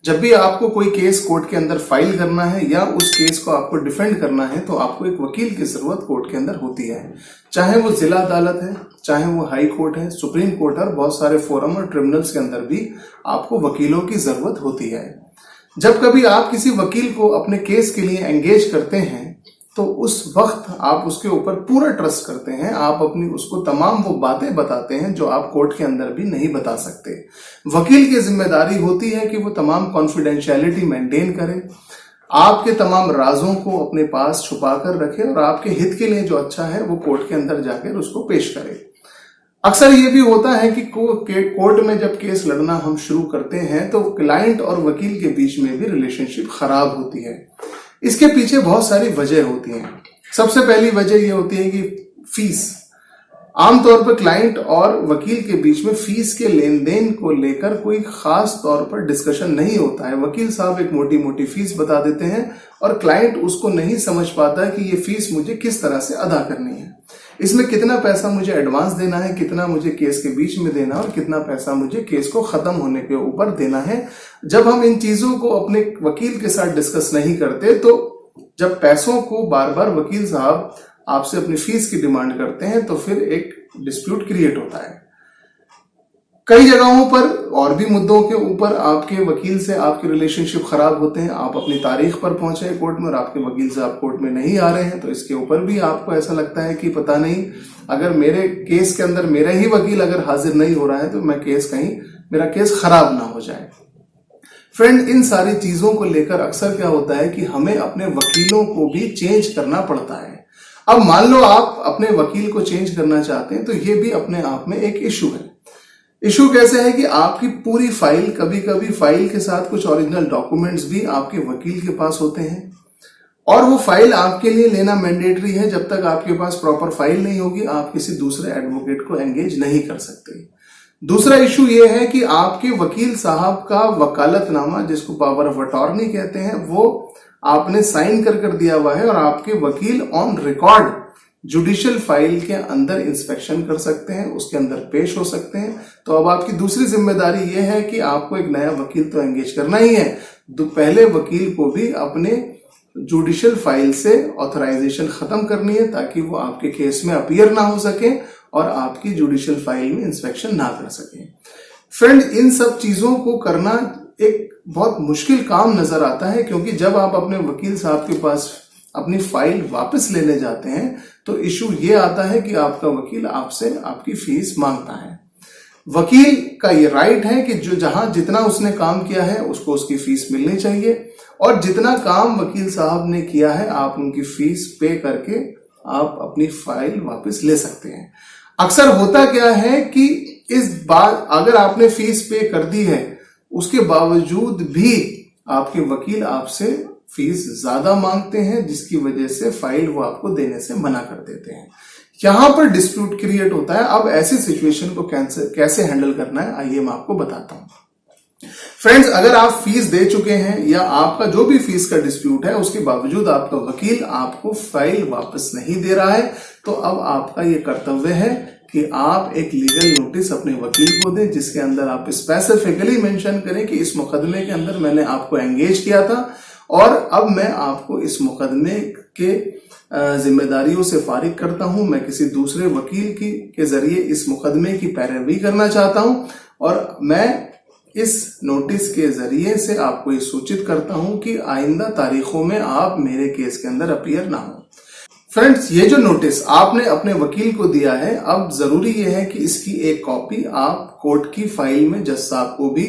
जब भी आपको कोई केस कोर्ट के अंदर फाइल करना है या उस केस को आपको डिफेंड करना है तो आपको एक वकील की जरूरत कोर्ट के अंदर होती है। चाहे वो जिला अदालत है, चाहे वो हाई कोर्ट है, सुप्रीम कोर्ट है, और बहुत सारे फोरम और ट्रिब्यूनल्स के अंदर भी आपको वकीलों की जरूरत होती है। जब कभी आप किसी वकील को अपने केस के लिए एंगेज करते हैं तो उस वक्त आप उसके ऊपर पूरा ट्रस्ट करते हैं, आप अपनी उसको तमाम वो बातें बताते हैं जो आप कोर्ट के अंदर भी नहीं बता सकते। वकील की जिम्मेदारी होती है कि वो तमाम कॉन्फिडेंशियलिटी मेंटेन करे, आपके तमाम राजों को अपने पास छुपा कर रखे और आपके हित के लिए जो अच्छा है वो कोर्ट के अंदर जाकर उसको पेश करे। अक्सर ये भी होता है कि कोर्ट में जब केस लड़ना हम शुरू करते हैं तो क्लाइंट और वकील के बीच में भी रिलेशनशिप खराब होती है। इसके पीछे बहुत सारी वजह होती हैं। सबसे पहली वजह यह होती है कि फीस। आमतौर पर क्लाइंट और वकील के बीच में फीस के लेन देन को लेकर कोई खास तौर पर डिस्कशन नहीं होता है। वकील साहब एक मोटी मोटी फीस बता देते हैं और क्लाइंट उसको नहीं समझ पाता कि ये फीस मुझे किस तरह से अदा करनी है, इसमें कितना पैसा मुझे एडवांस देना है, कितना मुझे केस के बीच में देना और कितना पैसा मुझे केस को खत्म होने के ऊपर देना है। जब हम इन चीजों को अपने वकील के साथ डिस्कस नहीं करते तो जब पैसों को बार बार वकील साहब आपसे अपनी फीस की डिमांड करते हैं तो फिर एक डिस्प्यूट क्रिएट होता है। कई जगहों पर और भी मुद्दों के ऊपर आपके वकील से आपके रिलेशनशिप खराब होते हैं। आप अपनी तारीख पर पहुंचे कोर्ट में और आपके वकील साहब कोर्ट में नहीं आ रहे हैं तो इसके ऊपर भी आपको ऐसा लगता है कि पता नहीं, अगर मेरे केस के अंदर मेरा ही वकील अगर हाजिर नहीं हो रहा है तो मैं मेरा केस खराब ना हो जाए। फ्रेंड, इन सारी चीजों को लेकर अक्सर क्या होता है कि हमें अपने वकीलों को भी चेंज करना पड़ता है। अब मान लो आप अपने वकील को चेंज करना चाहते हैं तो ये भी अपने आप में एक इशू है। इशू कैसे है कि आपकी पूरी फाइल, कभी कभी फाइल के साथ कुछ ओरिजिनल डॉक्यूमेंट्स भी आपके वकील के पास होते हैं और वो फाइल आपके लिए लेना मैंडेटरी है। जब तक आपके पास प्रॉपर फाइल नहीं होगी आप किसी दूसरे एडवोकेट को एंगेज नहीं कर सकते। दूसरा इशू ये है कि आपके वकील साहब का वकालतनामा, जिसको पावर ऑफ अटॉर्नी कहते हैं, वो आपने साइन कर दिया हुआ है और आपके वकील ऑन रिकॉर्ड जुडिशियल फाइल के अंदर इंस्पेक्शन कर सकते हैं, उसके अंदर पेश हो सकते हैं। तो अब आपकी दूसरी जिम्मेदारी यह है कि आपको एक नया वकील तो एंगेज करना ही है, तो पहले वकील को भी अपने जुडिशियल फाइल से ऑथराइजेशन खत्म करनी है ताकि वो आपके केस में अपीयर ना हो सके और आपकी जुडिशियल फाइल में इंस्पेक्शन ना कर सके। फ्रेंड, इन सब चीजों को करना एक बहुत मुश्किल काम नजर आता है क्योंकि जब आप अपने वकील साहब के पास अपनी फाइल वापस लेने जाते हैं तो इशू ये आता है कि आपका वकील आपसे आपकी फीस मांगता है। वकील का ये राइट है कि जितना उसने काम किया है उसको उसकी फीस मिलनी चाहिए और जितना काम वकील साहब ने किया है आप उनकी फीस पे करके आप अपनी फाइल वापस ले सकते हैं। अक्सर होता क्या है कि इस बार अगर आपने फीस पे कर दी है उसके बावजूद भी आपके वकील आपसे फीस ज्यादा मांगते हैं, जिसकी वजह से फाइल वो आपको देने से मना कर देते हैं। यहां पर डिस्प्यूट क्रिएट होता है। अब ऐसी सिचुएशन को कैसे हैंडल करना है आइए मैं आपको बताता हूं। फ्रेंड्स, अगर आप फीस दे चुके हैं या आपका जो भी फीस का डिस्प्यूट है उसके बावजूद आपका वकील आपको फाइल वापस नहीं दे रहा है तो अब आपका ये कर्तव्य है कि आप एक लीगल नोटिस अपने वकील को दें जिसके अंदर आप स्पेसिफिकली मेंशन करें कि इस मुकदमे के अंदर मैंने आपको एंगेज किया था और अब मैं आपको इस मुकदमे के जिम्मेदारियों से फारिग करता हूं। मैं किसी दूसरे वकील के जरिए इस मुकदमे की पैरवी करना चाहता हूं और मैं इस नोटिस के जरिए से आपको ये सूचित करता हूं कि आइंदा तारीखों में आप मेरे केस के अंदर अपीयर ना हो। फ्रेंड्स, ये जो नोटिस आपने अपने वकील को दिया है, अब जरूरी यह है कि इसकी एक कॉपी आप कोर्ट की फाइल में जज साहब को भी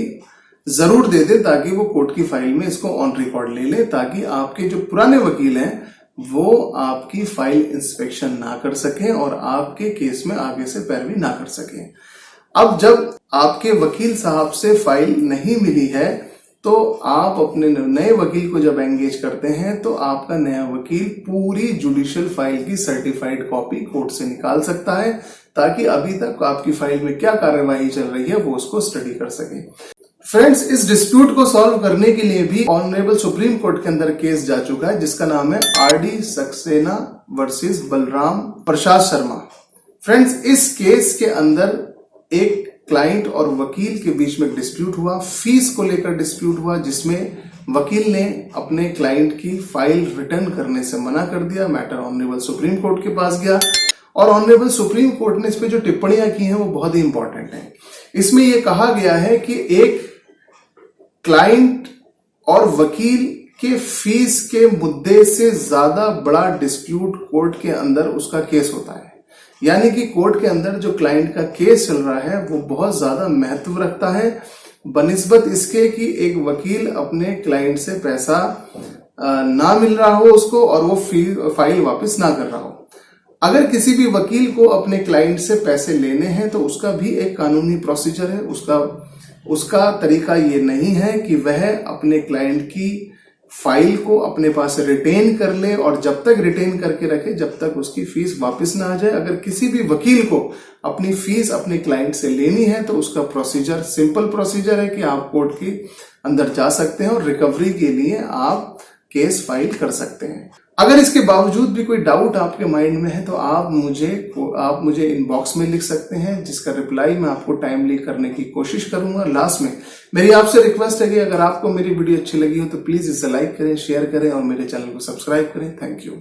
जरूर दे दें ताकि वो कोर्ट की फाइल में इसको ऑन रिकॉर्ड ले ले, ताकि आपके जो पुराने वकील हैं वो आपकी फाइल इंस्पेक्शन ना कर सकें और आपके केस में आगे से पैरवी ना कर सकें। अब जब आपके वकील साहब से फाइल नहीं मिली है तो आप अपने नए वकील को जब एंगेज करते हैं तो आपका नया वकील पूरी जुडिशियल फाइल की सर्टिफाइड कॉपी कोर्ट से निकाल सकता है ताकि अभी तक आपकी फाइल में क्या कार्यवाही चल रही है वो उसको स्टडी कर सके। फ्रेंड्स, इस डिस्प्यूट को सॉल्व करने के लिए भी ऑनरेबल सुप्रीम कोर्ट के अंदर केस जा चुका है जिसका नाम है RD Saxena versus Balram Prasad Sharma. Friends, इस केस के अंदर एक क्लाइंट और वकील के बीच में डिस्प्यूट हुआ, फीस को लेकर डिस्प्यूट हुआ, जिसमें वकील ने अपने क्लाइंट की फाइल रिटर्न करने से मना कर दिया। मैटर ऑनरेबल सुप्रीम कोर्ट के पास गया और ऑनरेबल सुप्रीम कोर्ट ने इस पे जो टिप्पणियां की हैं वो बहुत ही इंपॉर्टेंट हैं। इसमें यह कहा गया है कि एक क्लाइंट और वकील के फीस के मुद्दे से ज्यादा बड़ा डिस्प्यूट कोर्ट के अंदर उसका केस होता है। यानी कि कोर्ट के अंदर जो क्लाइंट का केस चल रहा है वो बहुत ज्यादा महत्व रखता है बनिस्बत इसके कि एक वकील अपने क्लाइंट से पैसा ना मिल रहा हो उसको और वो फाइल वापस ना कर रहा हो। अगर किसी भी वकील को अपने क्लाइंट से पैसे लेने हैं तो उसका भी एक कानूनी प्रोसीजर है। उसका तरीका ये नहीं है कि वह अपने क्लाइंट की फाइल को अपने पास रिटेन कर ले और जब तक रिटेन करके रखे जब तक उसकी फीस वापस ना आ जाए। अगर किसी भी वकील को अपनी फीस अपने क्लाइंट से लेनी है तो उसका प्रोसीजर सिंपल प्रोसीजर है कि आप कोर्ट के अंदर जा सकते हैं और रिकवरी के लिए आप केस फाइल कर सकते हैं। अगर इसके बावजूद भी कोई डाउट आपके माइंड में है तो आप मुझे इनबॉक्स में लिख सकते हैं, जिसका रिप्लाई मैं आपको टाइमली करने की कोशिश करूंगा। लास्ट में मेरी आपसे रिक्वेस्ट है कि अगर आपको मेरी वीडियो अच्छी लगी हो तो प्लीज इसे लाइक करें, शेयर करें और मेरे चैनल को सब्सक्राइब करें। Thank you.